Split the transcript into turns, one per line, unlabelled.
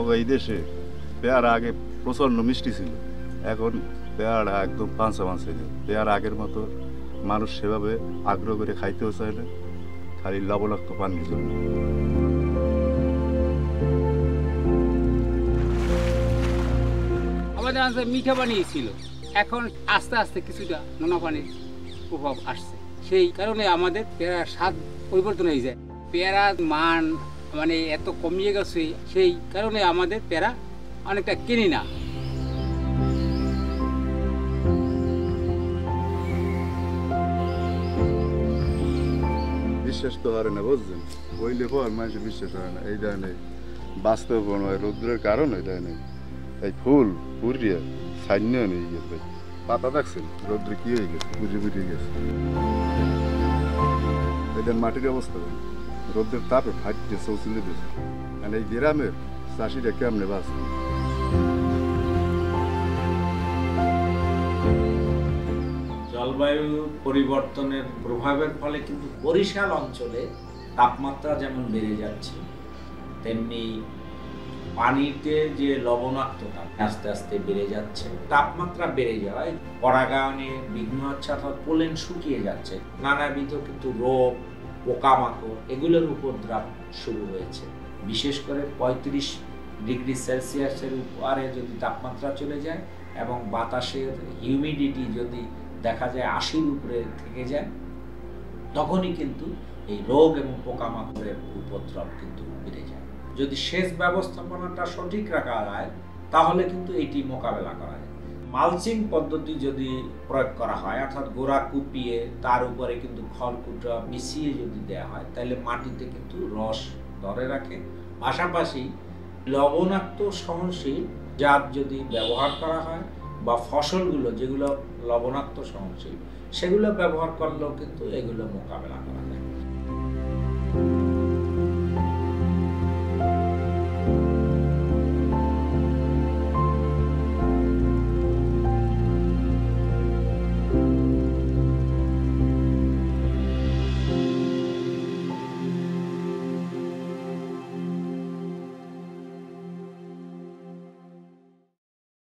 আমাকে এই দেশে পেয়ারা আগে প্রচণ্ড মিষ্টি ছিল, এখন পেয়ারা একদম পাঁচা হয়ে যায়। পেয়ারা আগের মতো মানুষ সেভাবে আগ্রহ করে খাইতেও চায় না, খালি লবণাক্ত পানির জন্য।
আমাদের অঞ্চলে মিঠা পানি ছিল, এখন আস্তে আস্তে কিছুটা নোনা পানির প্রভাব আসছে। সেই কারণে আমাদের পেয়ারার স্বাদ পরিবর্তন হয়ে যায়। পেয়ারার মান মানে এত কমিয়ে গেছে, সেই কারণে আমাদের পেয়ারা অনেকটা কিনি না।
বিশ্বাস তো হয় না, বুঝছেন? বইলে পর মানুষের বিশ্বাস হয় না। এই দেয় নেই বাস্তব নয়, রৌদ্রের কারণ এই দেয় নেই। এই ফুল পুরিয়া সাইন্য নেই গেছে, পাতা দেখছেন রৌদ্রে কি হয়ে গেছে, পুড়িয়ে গেছে। এদের মাটির অবস্থা দেন, রৌদ্রের তাপে ফাটিয়ে চৌচিলে দিয়েছে। মানে এই গ্রামের চাষিরা কেমনে বাঁচবে?
জলবায়ু পরিবর্তনের প্রভাবের ফলে কিন্তু বরিশাল অঞ্চলে তাপমাত্রা যেমন বেড়ে যাচ্ছে, তেমনি পানিতে যে লবণাক্ততা আস্তে আস্তে বেড়ে যাচ্ছে। তাপমাত্রা বেড়ে যাওয়ায় পরাগায়নে বিঘ্ন হচ্ছে, অর্থাৎ পোলেন শুকিয়ে যাচ্ছে। নানাবিধ কিন্তু রোগ, পোকামাকড় এগুলোর উপদ্রব শুরু হয়েছে। বিশেষ করে 35 ডিগ্রি সেলসিয়াসের উপরে যদি তাপমাত্রা চলে যায় এবং বাতাসের হিউমিডিটি যদি দেখা যায় 80-র উপরে থেকে যায়, তখনই কিন্তু এই রোগ এবং পোকামাকড়ের উপদ্রব কিন্তু বেড়ে যায়। যদি সেচ ব্যবস্থাপনাটা সঠিক রাখা যায় তাহলে কিন্তু এটি মোকাবেলা করা যায়। মালচিং পদ্ধতি যদি প্রয়োগ করা হয়, অর্থাৎ গোড়া কুপিয়ে তার উপরে কিন্তু খড়কুটা মিশিয়ে যদি দেওয়া হয়, তাহলে মাটিতে কিন্তু রস ধরে রাখে। পাশাপাশি লবণাক্ত সহনশীল জাত যদি ব্যবহার করা হয় বা ফসলগুলো যেগুলো লবণাক্ত সহনশীল সেগুলো ব্যবহার করলেও কিন্তু এগুলো মোকাবেলা করা যায়।